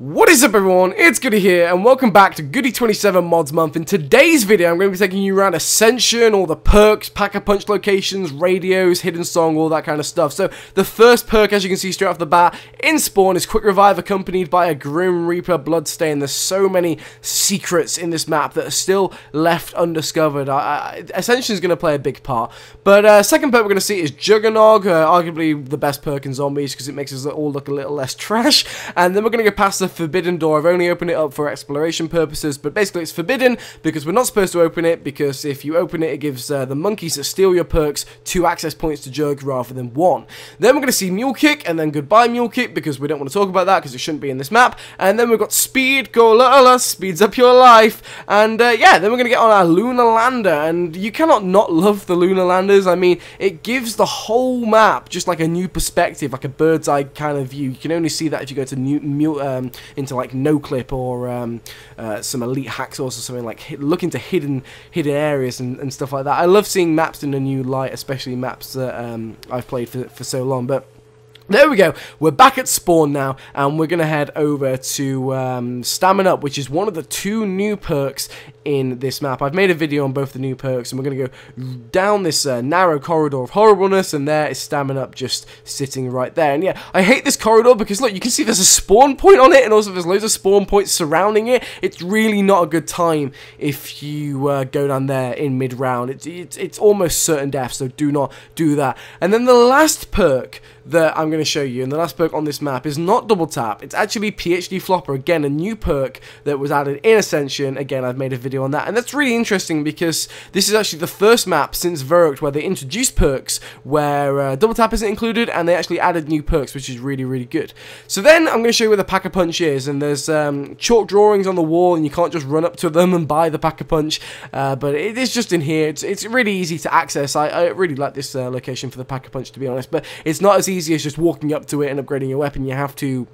What is up everyone, it's Goody here and welcome back to Goody27Modz Month. In today's video I'm going to be taking you around Ascension, all the perks, pack-a-punch locations, radios, hidden song, all that kind of stuff. So the first perk, as you can see straight off the bat, in spawn is Quick Revive accompanied by a Grim Reaper Bloodstain. There's so many secrets in this map that are still left undiscovered. Ascension is going to play a big part. But second perk we're going to see is Juggernog, arguably the best perk in zombies because it makes us all look a little less trash. And then we're going to go past the forbidden door. I've only opened it up for exploration purposes, but basically it's forbidden because we're not supposed to open it, because if you open it, it gives the monkeys that steal your perks 2 access points to Jug rather than 1. Then we're going to see Mule Kick, and then goodbye Mule Kick, because we don't want to talk about that because it shouldn't be in this map. And then we've got Speed, go la la, speeds up your life. And yeah, then we're going to get on our Lunar Lander, and you cannot not love the Lunar Landers. I mean, it gives the whole map just like a new perspective, like a bird's eye kind of view. You can only see that if you go to into like No Clip or some elite hacks or something, like look into hidden areas and stuff like that. I love seeing maps in a new light, especially maps that I've played for so long. But there we go, we're back at spawn now, and we're going to head over to Stamina Up, which is one of the 2 new perks in this map. I've made a video on both the new perks, and we're going to go down this narrow corridor of horribleness, and there is Stamina Up just sitting right there. And yeah, I hate this corridor because look, you can see there's a spawn point on it, and also there's loads of spawn points surrounding it. It's really not a good time if you go down there in mid-round. It's almost certain death, so do not do that. And then the last perk that I'm going to show you, and the last perk on this map, is not double tap. It's actually PhD Flopper, again a new perk that was added in Ascension. Again, I've made a video on that, and that's really interesting because this is actually the first map since Verdict where they introduced perks where double tap isn't included, and they actually added new perks, which is really good. So then I'm going to show you where the Pack-a-Punch is, and there's chalk drawings on the wall, and you can't just run up to them and buy the Pack-a-Punch, but it is just in here. It's really easy to access. I really like this location for the Pack-a-Punch, to be honest, but it's not as easy as just walking up to it and upgrading your weapon. You have to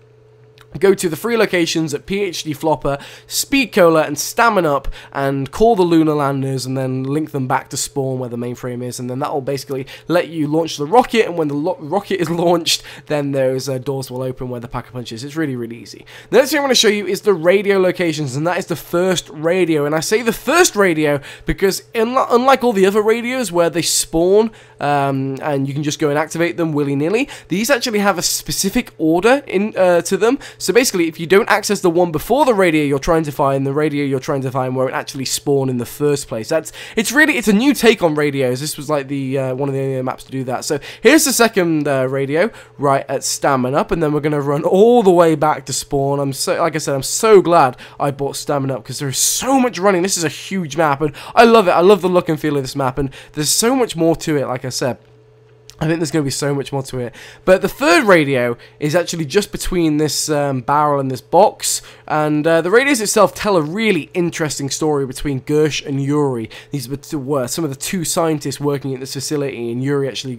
go to the 3 locations at PhD Flopper, Speed Cola, and Stamina Up, and call the Lunar Landers, and then link them back to spawn where the mainframe is, and then that will basically let you launch the rocket, and when the rocket is launched, then those doors will open where the Pack-a-Punch is. It's really easy. The next thing I want to show you is the radio locations, and that is the first radio, and I say the first radio because unlike all the other radios where they spawn, and you can just go and activate them willy-nilly, these actually have a specific order to them. So basically, if you don't access the one before the radio you're trying to find, the radio you're trying to find won't actually spawn in the first place. It's a new take on radios. This was like the one of the only maps to do that. So here's the second radio right at Stamina Up, and then we're gonna run all the way back to spawn. Like I said, I'm so glad I bought Stamina Up because there's so much running. This is a huge map, and I love it. I love the look and feel of this map, and there's so much more to it. Like I said, I think there's going to be so much more to it. But the third radio is actually just between this barrel and this box. And the radios itself tell a really interesting story between Gersh and Yuri. These were some of the 2 scientists working at this facility. And Yuri actually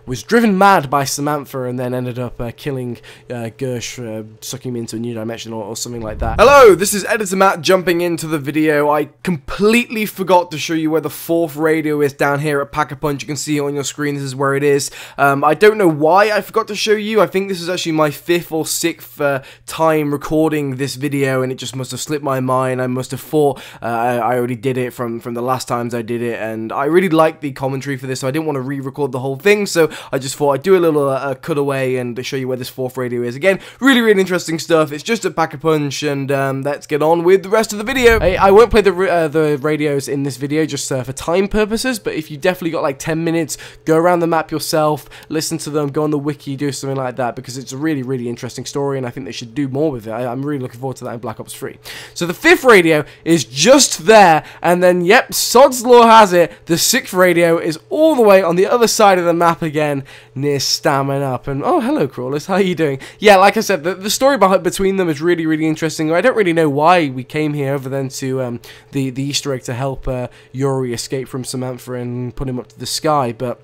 was driven mad by Samantha and then ended up killing Gersh, sucking him into a new dimension or something like that. Hello, this is Editor Matt jumping into the video. I completely forgot to show you where the 4th radio is down here at Pack-a-Punch. You can see it on your screen. This is where it is. I don't know why I forgot to show you. I think this is actually my 5th or 6th time recording this video, and it just must have slipped my mind. I must have thought I already did it from the last times I did it, and I really liked the commentary for this, so I didn't want to re-record the whole thing, so I just thought I'd do a little cutaway and show you where this 4th radio is. Again, really interesting stuff. It's just a Pack-a-Punch, and let's get on with the rest of the video. I won't play the radios in this video just for time purposes, but if you definitely got like 10 minutes, go around the map yourself, listen to them, go on the wiki, do something like that, because it's a really interesting story, and I think they should do more with it. I'm really looking forward to that in Black Ops 3. So the 5th radio is just there, and then yep, Sod's Law has it, the 6th radio is all the way on the other side of the map again, near Stamina Up. And oh, hello crawlers, how are you doing? Yeah, like I said, the story between them is really interesting. I don't really know why we came here other than to the Easter egg to help Yuri escape from Samantha and put him up to the sky, but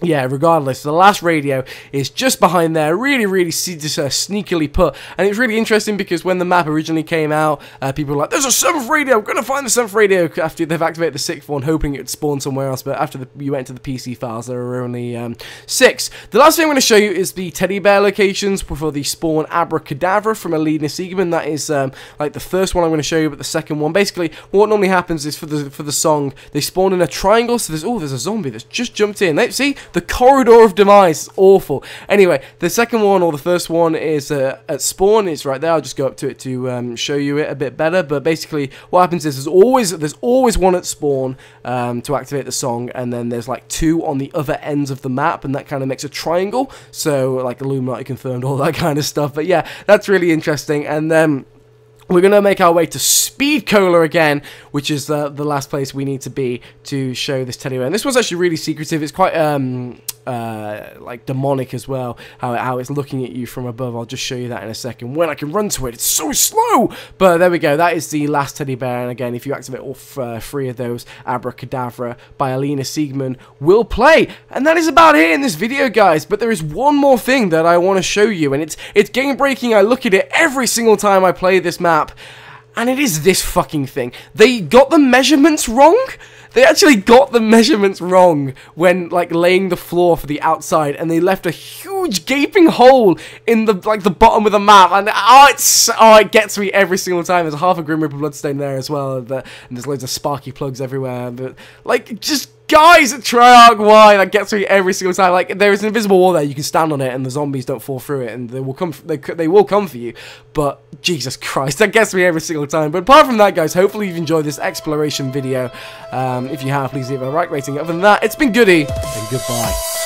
yeah, regardless, the last radio is just behind there, really just sneakily put, and it's really interesting because when the map originally came out, people were like, there's a 7th radio, I'm going to find the 7th radio, after they've activated the 6th one, hoping it would spawn somewhere else, but after you went to the PC files, there were only 6. The last thing I'm going to show you is the teddy bear locations for the spawn Abracadabra from Alina Siegerman. That is like the first one I'm going to show you, but the second one, basically, what normally happens is for the song, they spawn in a triangle, so there's a zombie that's just jumped in. See? The corridor of demise is awful. Anyway, the second one, or the first one, is at spawn. It's right there. I'll just go up to it to show you it a bit better. But basically, what happens is there's always one at spawn to activate the song, and then there's like 2 on the other ends of the map, and that kind of makes a triangle. So, like Illuminati confirmed, all that kind of stuff. But yeah, that's really interesting. And then we're going to make our way to Speed Cola again, which is the last place we need to be to show this teddy bear. And this one's actually really secretive. It's quite like demonic as well, how it's looking at you from above. I'll just show you that in a second when I can run to it. It's so slow, but there we go. That is the last teddy bear, and again, if you activate all 3 of those, Abracadabra by Alina Siegerman will play. And that is about it in this video, guys, but there is one more thing that I want to show you, and it's game breaking. I look at it every single time I play this map, and it is this fucking thing. They got the measurements wrong. They actually got the measurements wrong when, like, laying the floor for the outside, and they left a huge gaping hole in the bottom of the map, and it gets me every single time. There's half a Grim Reaper Bloodstain there as well, and there's loads of sparky plugs everywhere. But, like, just guys at Treyarch, why? That gets me every single time. Like, there is an invisible wall there, you can stand on it, and the zombies don't fall through it, and they will come for you. But Jesus Christ, that gets me every single time. But apart from that, guys, hopefully you've enjoyed this exploration video. If you have, please leave a like rating. Other than that, it's been Goody, and goodbye.